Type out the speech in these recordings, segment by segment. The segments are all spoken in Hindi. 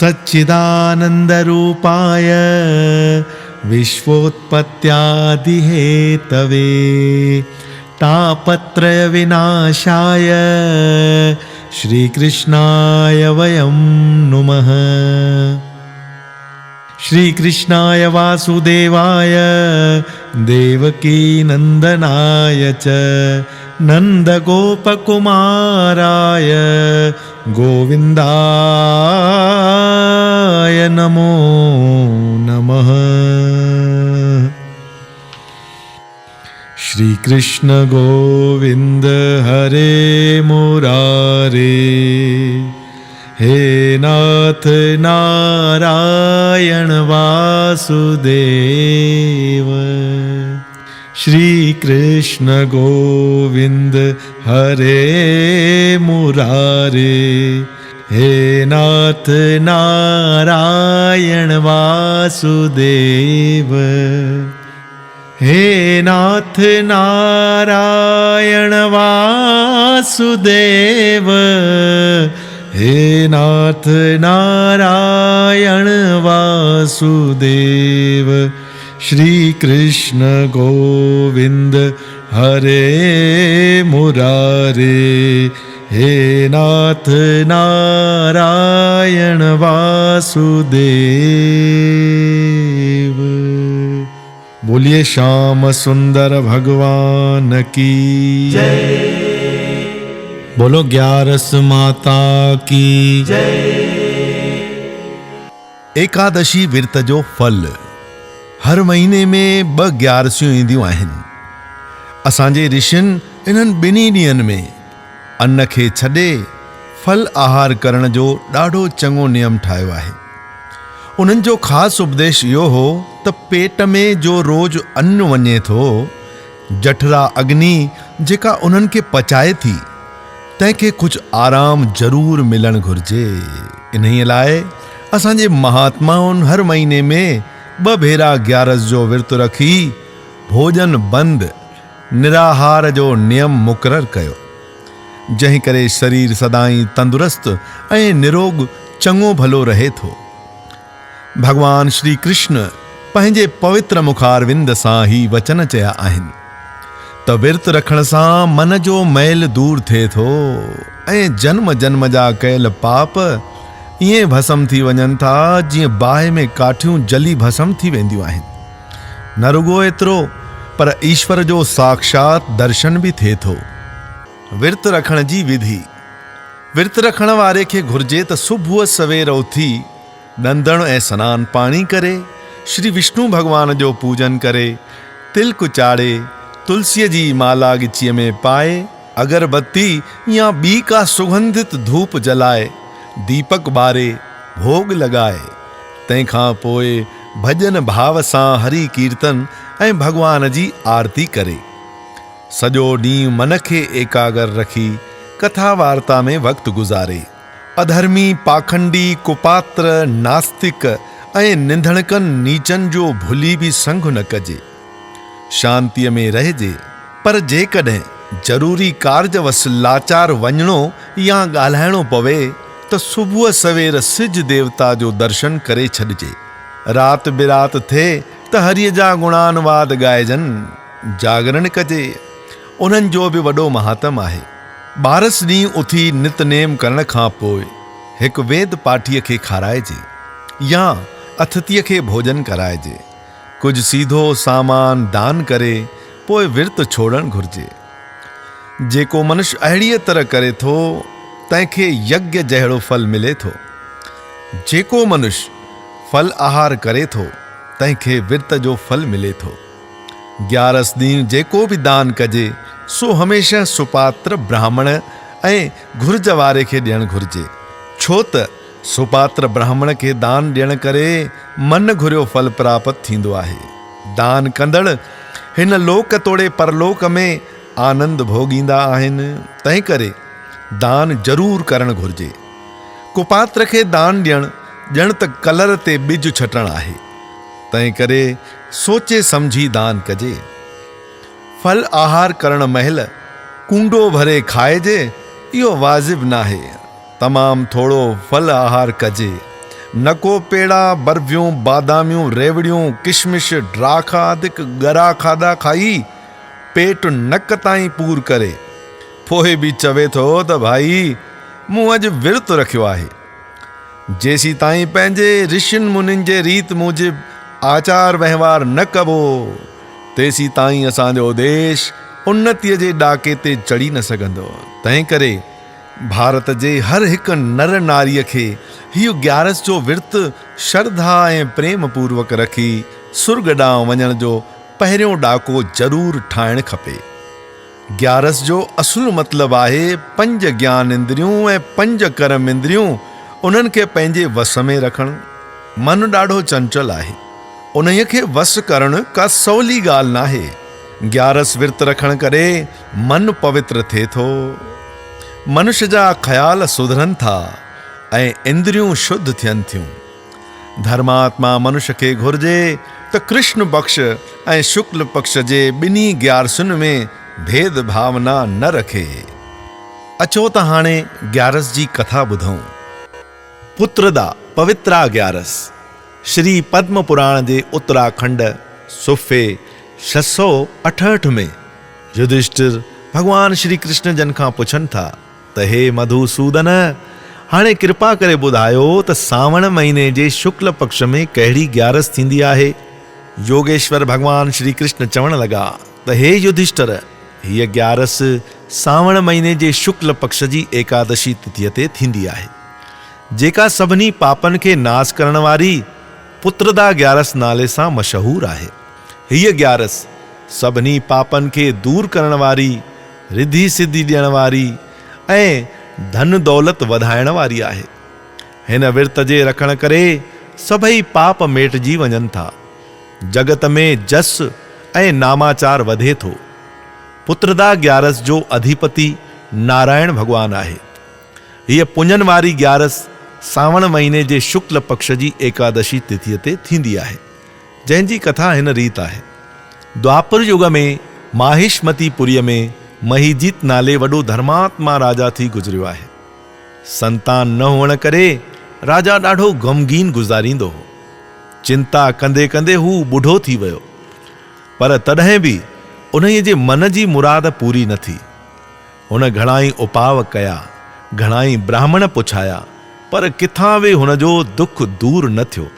सच्चिदानन्दरूपाय विश्वोत्पत्त्यादिहेतवे तापत्रयविनाशाय श्रीकृष्णाय वयं नुमः। श्रीकृष्णाय वासुदेवाय देवकीनन्दनाय च नन्दगोपकुमाराय गोविन्दाय नमो नमः। श्रीकृष्ण गोविन्द हरे मुरारे, हे नाथ नारायण वासुदेव। श्री कृष्ण गोविंद हरे मुरारे, हे नाथ नारायण वासुदेव। हे नाथ नारायण वासुदेव, हे नाथ नारायण वासुदेव। श्री कृष्ण गोविंद हरे मुरारे, हे नाथ नारायण वासुदेव। बोलिए श्याम सुंदर भगवान की जय। बोलो ग्यारस माता की जय। एकादशी विर्त जो फल हर महीने में 2 ग्यारसियूं ईंदियूं आहिनि। असांजे ऋषियुनि इन्हनि ॿिन्ही ॾींहंनि में अन्न खे छॾे फल आहार करण जो ॾाढो चङो नियम ठाहियो आहे। उन्हनि जो ख़ासि उपदेश इहो हो त पेट में जो रोज़ अन्न वञे थो, जठरा अग्नि जेका उन्हनि खे पचाए थी, तंहिंखे कुझु आराम ज़रूर मिलणु घुरिजे। इन्हीअ लाइ असांजे महात्माउनि हर महीने में 2 भेरा ग्यारस जो विर्त रखी भोजन बंदि निराहार जो नियम मुक़ररु कयो, जंहिं करे शरीर सदाई तंदुरुस्त ऐं निरोग चङो भलो रहे थो। भगवान श्री कृष्ण पंहिंजे पवित्र मुखारविंद सां ही वचन चया आहिनि त विर्त रखण सां मन जो मैल दूर थिए थो ऐं जन्म जन्म जा कयल पाप ईअं भस्म थी वञनि था जीअं बाहि में काठियूं जली भस्म थी वेंदियूं आहिनि। न रुगो एतिरो पर ईश्वर जो साक्षात दर्शन बि थिए थो। विर्त रखण जी विधि। विर्त रखण वारे खे घुर्जे त सुबुह सवेर उथी ॾंदण ऐं सनान पाणी करे श्री विष्णु भगवान जो पूजन करे, तिलक चाढ़े, तुलसीअ जी माला गिचीअ में पाए, अगरबत्ती या ॿी का सुगंधित धूप जलाए, दीपक ॿारे, भोग लॻाए, तंहिंखां पोइ भॼन भाव सां हरि कीर्तन ऐं भगवान जी आरती करे, सॼो ॾींहुं मन खे एकाग्र रखी कथा वार्ता में वक़्तु गुज़ारे। अधर्मी, पाखंडी, कुपात्र, नास्तिक ऐं निंधणकनि नीचनि जो भुली बि संग न कजे। शांतीअ में रहिजे, पर जेकॾहिं ज़रूरी कार्यवश लाचार वञणो या ॻाल्हाइणो पवे त सुबुह सवेर सिज देवता जो दर्शन करे छॾिजे। राति बिरात थिए त हरिअ जा गुणानुवाद ॻाइजनि, जागरण कजे। उन्हनि जो बि वॾो महात्म आहे। 12 ॾींहं उथी नितनेम करण खां पोइ हिकु वेद पाठीअ खे खाराइजे या अतिथीअ खे भोजन कराइजे। कुझु सीधो सामान दान करे पोइ विर्त छोड़णु घुरिजे। जेको मनुष्य अहिड़ीअ तरह करे थो तंहिंखे यज्ञ जहिड़ो फल मिले थो। जेको मनुष्य फल आहार करे थो तंहिंखे विर्त जो फल मिले थो। 11 ॾींहं जेको बि दान कजे सो हमेशह सुपात्र ब्राह्मण ऐं घुर्ज वारे खे ॾियणु घुरिजे, छो त सुपात्र ब्राह्मण खे दान ॾियण करे मन घुरियो फल प्राप्त थींदो आहे। दान कंदड़ हिन लोक तोड़े परलोक में आनंद भोगींदा आहिनि। तंहिं करे दान ज़रूर करणु घुरिजे। कुपात्र खे दान ॾियणु ॼण त कलर ते ॿिज छटणु आहे। तंहिं करे सोचे समझी दान कजे। फल आहार करण महिल कूंडो भरे खाइजे, इहो वाजिब नाहे। तमामु थोड़ो फल आहार कजे। न को पेड़ा बर्फियूं बादामियूं रेवड़ियूं किशमिश ड्राखा आदिक गरा खाधा खाई पेट नक ताईं पूर करे पोइ बि चवे थो त भाई मूं अॼु विर्त रखियो आहे। जेसी ताईं पंहिंजे ऋषियुनि मुनियुनि जे रीत मूजिब आचार वहिंवार न कबो तेसी ताईं असांजो देश उन्नतीअ जे ॾाके ते चढ़ी न सघंदो। तंहिं करे भारत जे हर हिकु नर नारीअ खे हीउ ग्यारस जो विर्त श्रद्धा ऐं प्रेम पूर्वक रखी सुर्ग ॾांहुं वञण जो पहिरियों ॾाको ज़रूरु ठाहिणु खपे। ग्यारस जो असुलु मतिलबु आहे 5 ज्ञान इंद्रियूं ऐं 5 कर्म इंद्रियूं उन्हनि खे पंहिंजे वस में रखणु। मन ॾाढो चंचल आहे, उन्हीअ खे वस करणु का सवली ॻाल्हि नाहे। ग्यारस विर्त रखण करे मन पवित्र थिए थो, मनुष्य जा ख्याल सुधरनि था ऐं इंद्रियूं शुद्ध थियनि थियूं। धर्मात्मा मनुष्य खे घुर्जे त कृष्ण पक्ष ऐं शुक्ल पक्ष जे ॿिन्ही ग्यारसुनि में भेद भावना न रखे। अचो त हाणे ग्यारस जी कथा ॿुधूं। पुत्रदा पवित्रा ग्यारस श्री पद्म पुराण जे उत्तराखंड सुफ़े 668 में युधिष्ठिर भगवान श्री कृष्ण जन खां पुछनि था त हे मधुसूदन, हाणे कृपा करे ॿुधायो त सावण महीने जे शुक्ल पक्ष में कहिड़ी ग्यारस थींदी आहे। योगेश्वर भगवान श्री कृष्ण चवण लगा त हे युधिष्ठिर, हीअ ग्यारस सावण महीने जे शुक्ल पक्ष जी एकादशी तिथीअ ते थींदी आहे, जेका सभिनी पापनि खे नाश करण वारी पुत्रदा ग्यारस नाले सां मशहूर आहे। हीअ ग्यारस सभिनी पापनि खे दूर करण वारी, रिद्धि सिद्धि ॾियण वारी ऐं धन दौलत वधाइण वारी आहे। हिन विर्त जे रखण करे सभई पाप मेटिजी वञनि था, जगत में जस ऐं नामाचार वधे थो। पुत्रदा ग्यारस जो अधिपति नारायण भगवान आहे। हीअ पुञनि वारी ग्यारस सावण महीने जे शुक्ल पक्ष जी एकादशी तिथीअ ते थींदी आहे, जंहिंजी कथा हिन रीत आहे। द्वापर युग में माहिष्मतीपुरीअ में महीजीत नाले वॾो धर्मात्मा राजा थी गुज़रियो आहे। संतान न हुअण करे राजा ॾाढो ग़मगीन गुज़ारींदो हो। चिंता कंदे कंदे हू ॿुढो थी वियो, पर तॾहिं बि उन्हीअ जे मन जी मुराद पूरी न थी। हुन घणाई उपाव कया, घणाई ब्राह्मण पुछाया, पर किथां बि हुन जो दुख दूर न थियो।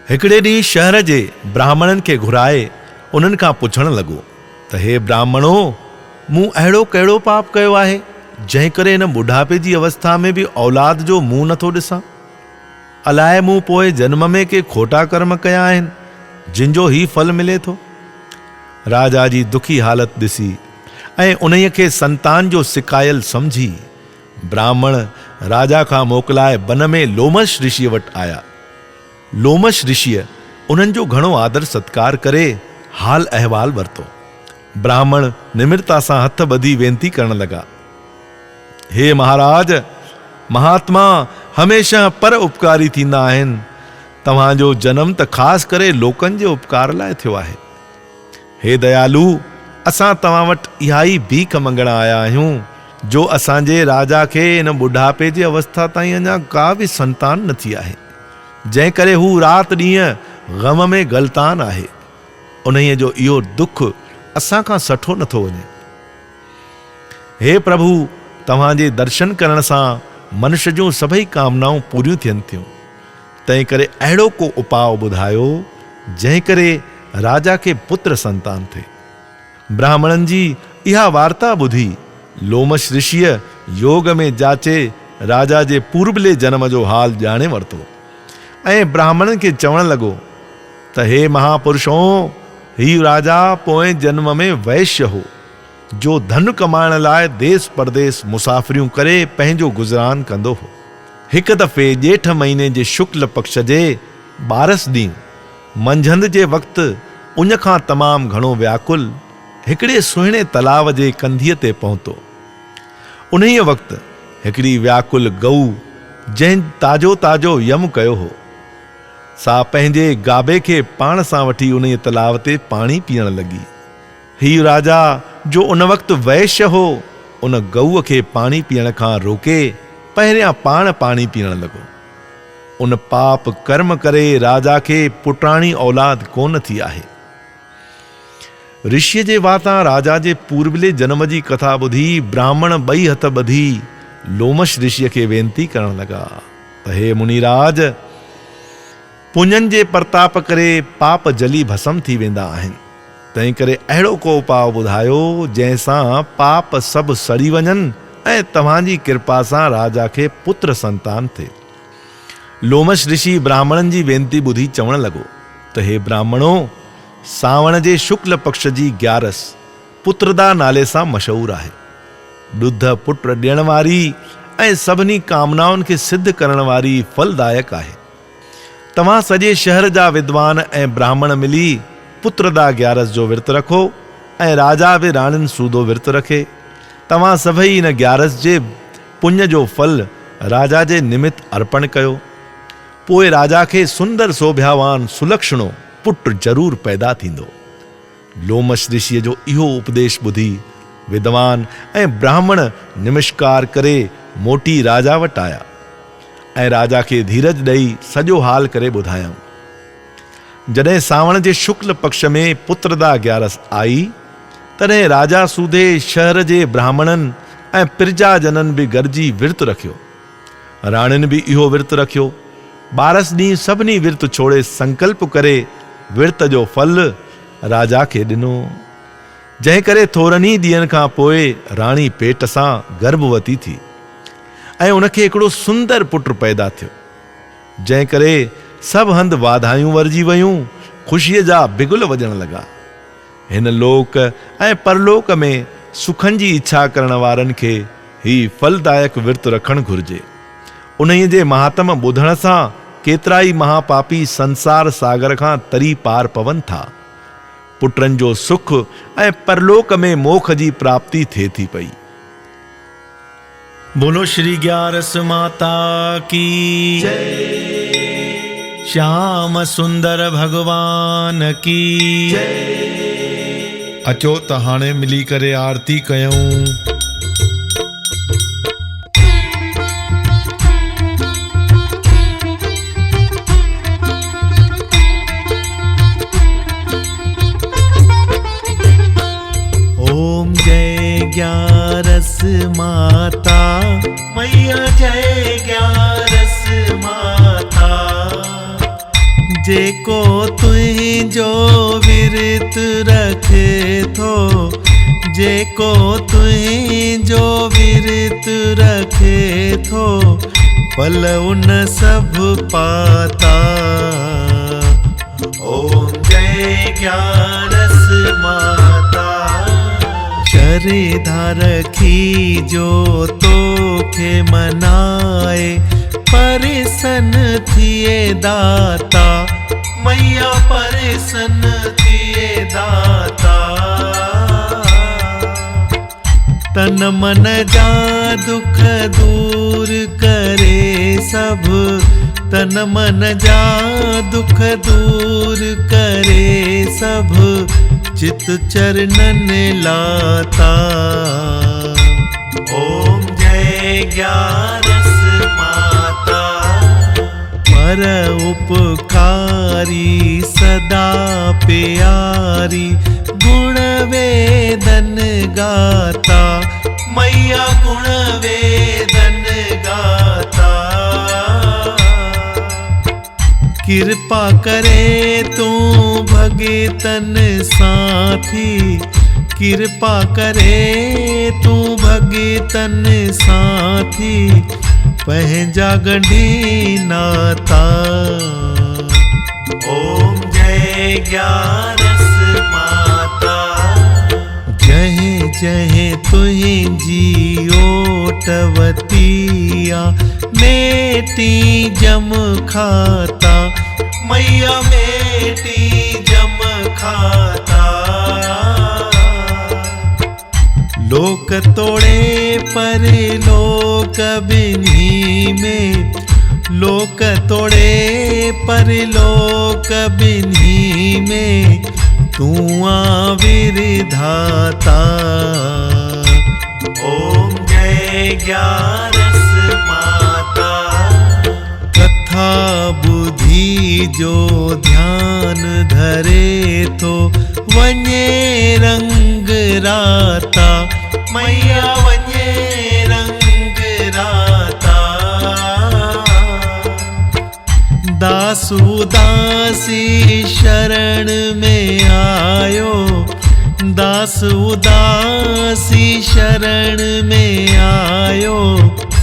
हिकिड़े ॾींहुं शहर जे ब्राह्मणनि खे घुराए उन्हनि खां पुछण लॻो त हे ब्राह्मणो, मूं अहिड़ो कहिड़ो पाप कयो आहे जंहिं करे हिन ॿुढापे जी अवस्था में बि औलाद जो मुंहुं नथो ॾिसां? अलाए मूं पोइ जन्म में के खोटा कर्म कया आहिनि जिन जो ही फल मिले थो? राजा जी दुखी हालत ॾिसी ऐं उन्हीअ खे संतान जो सिकायल समझी ब्राह्मण राजा खां मोकिलाए वन में लोमश ऋषिअ वटि आया। लोमश ऋषिअ उन्हनि जो घणो आदर सत्कार करे हाल अहवाल वरितो। ब्राह्मण निमिरता सां हथ ॿधी वेनती करण लगा, हे महाराज, महात्मा हमेशह पर उपकारी थींदा आहिनि। तव्हांजो जन्म त ख़ासि करे लोकनि जे उपकार लाइ थियो आहे। हे दयालु, असां तव्हां वटि इहा ई भीख मंगण आया आहियूं जो असांजे राजा खे इन ॿुढापे जी अवस्था ताईं अञा का बि संतान न थी आहे, जंहिं करे हू राति ॾींहं ग़म में गलतान आहे। उन्हीअ जो इहो दुख असां खां सठो नथो वञे। हे प्रभु, तव्हांजे दर्शन करण सां मनुष्य जूं सभई कामनाऊं पूरियूं थियनि थियूं। तंहिं करे अहिड़ो को उपाउ ॿुधायो जंहिं करे राजा खे पुत्र संतान थिए। ब्राह्मणनि जी इहा वार्ता ॿुधी लोमश ऋषिअ योग में जाचे राजा जे पूर्वले जन्म जो हाल ॼाणे वरितो ऐं ब्राह्मणनि खे चवण लॻो त हे महापुरुषों, ही राजा पोएं जन्म में वैश्य हो जो धन कमाइण लाइ देश परदेस मुसाफ़िरियूं करे पंहिंजो गुज़रान कंदो हो। हिकु दफ़े ॼेठ महीने जे शुक्ल पक्ष जे 12 ॾींहुं मंझंदि जे वक़्तु उन खां तमामु घणो व्याकुल हिकिड़े सुहिणे तलाव जे कंधीअ ते पहुतो। उन्हीअ वक़्तु हिकिड़ी व्याकुल गऊ जंहिं ताजो ताजो यम कयो हो, सा पंहिंजे गाबे खे पाण सां वठी उन तलाव ते पाणी पीअण लॻी। हीउ राजा जो उन वक़्तु वैश्य हो, उन गऊअ खे पाणी पीअण खां रोके पहिरियां पाण पाणी पीअण लॻो। उन पाप कर्म करे राजा खे पुटाणी औलाद कोन थी आहे। ऋषिअ जे वातां राजा जे पूर्वले जन्म जी कथा ॿुधी ब्राह्मण ॿई हथ ॿधी लोमश ऋषिअ खे वेनती करण लॻा त हे मुनिराज, पुञनि जे प्रताप करे पाप जली भस्म थी वेंदा आहिनि, तंहिं करे अहिड़ो को उपाउ ॿुधायो जंहिंसां पाप सभु सड़ी वञनि ऐं तव्हांजी कृपा सां राजा खे पुत्र संतान थिए। लोमश ऋषि ब्राह्मणनि जी वेनती ॿुधी चवण लॻो त हे ब्राह्मणो, सावण जे शुक्ल पक्ष जी 11 पुत्रदा नाले सां मशहूर आहे। ॾुध पुत्र ॾियण वारी ऐं सभिनी कामनाउनि खे सिद्ध करण वारी फलदायक आहे। तव्हां सॼे शहर जा विद्वान ऐं ब्राह्मण मिली पुत्रदा 11 जो विर्त रखो ऐं राजा बि राणियुनि सूदो विर्त रखे। तव्हां सभई इन 11 जे पुण्य जो फल राजा जे निमित्त अर्पण कयो। पोइ राजा खे सुंदर सोभ्यावान सुलक्षणो पुत्र जरूर पैदा थींदो। लोमश ऋषिअ जो इहो उपदेश ॿुधी विद्वान ऐं ब्राह्मण नमस्कार करे मोटी राजा वटि आया ऐं राजा खे धीरज ॾेई सॼो हाल करे ॿुधायऊं। जॾहिं सावण जे शुक्ल पक्ष में पुत्रदा 11 आई, तॾहिं राजा सूदे शहर जे ब्राह्मणनि ऐं प्रजाजननि बि गॾिजी विर्त रखियो। राणियुनि बि इहो विर्त रखियो। 12 ॾींहं सभिनी विर्त छोड़े संकल्प करे विर्त जो फल राजा खे ॾिनो, जंहिं करे थोरनि ई ॾींहंनि खां पोइ राणी पेट सां गर्भवती थी ऐं उनखे हिकिड़ो सुंदर पुत्र पैदा थियो, जंहिं करे सभु हंधि वाधायूं वरजी वयूं, ख़ुशीअ जा बिगुल वॼण लॻा। हिन लोक ऐं परलोक में सुखनि जी इच्छा करण वारनि खे ही फलदायक विर्त रखणु घुर्जे। उन्हीअ जे महात्म ॿुधण सां केतिरा ई महापापी संसार सागर खां तरी पार पवनि था। पुत्रनि जो सुख ऐं परलोक में मोख जी प्राप्ति थिए थी पई। बोलो श्री 11 माता की जय, श्याम सुंदर भगवान की जय। अचो त हाणे मिली करे आरती कयूं। ओम जय 11 माता मैया, जय 11 माता। जेको तुझो विरत रखे थो, जेको तुझो विरत रखे थो, फल उन सब पाता। ओम जय 11 माता। श्रद्धा रखी जो तोखे मनाए, प्रसन्न थिए दाता मैया, प्रसन्न थिए दाता। तन मन जा दुख दूर करे सब, तन मन जा दुख दूर करे सब, चित चरणन लाता। ओम जय 11 माता। पर उपकारी सदा प्यारी, गुण वेदन गाता मैया, गुण वेदन गाता। कृपा करे तू भगतन साथी, कृपा करे तू भगतन साथी, पंहिंजा गंढी नाता। ओम जय 11 माता। जय जय तुझी ओटवतिया, मेटी जम खाता मैया, मेटी जम खाता। लोक तोड़े पर लोक बिन्ही में, लोक तोड़े पर लोक बिन्ही में, तू विधाता। ओम जय 11 माता। देखा बुद्धि जो ध्यान धरे तो वञे रंग राता मैया वञे रंग राता दास उदासी शरण में आयो दास उदासी शरण में आयो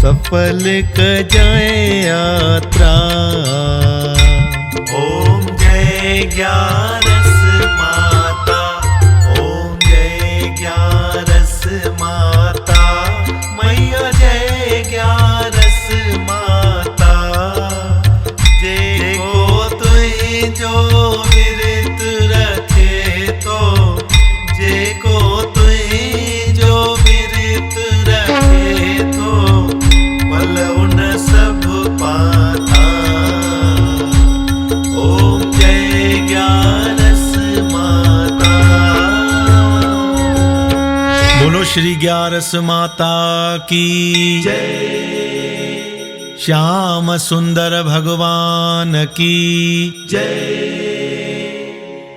सफल कजाए यात्रा ओम जय ग्यारस माता ओम जय ग्यारस माता मैया जय ग्यारस माता जेको तुई जो विरत रखे तो जेको तुई जो विरत रखे तो फल उन सब पाता ओम जय ग्यारस माता बोलो श्री ग्यारस माता की जय श्याम सुंदर भगवान की जय।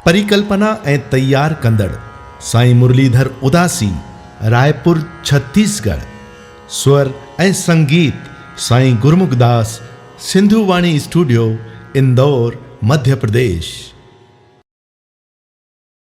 परिकल्पना ऐं तैयार कंदड़ साईं मुरलीधर उदासी रायपुर छत्तीसगढ़। स्वर ऐं संगीत साईं गुरमुखदास सिंधुवाणी स्टूडियो इंदौर मध्य प्रदेश।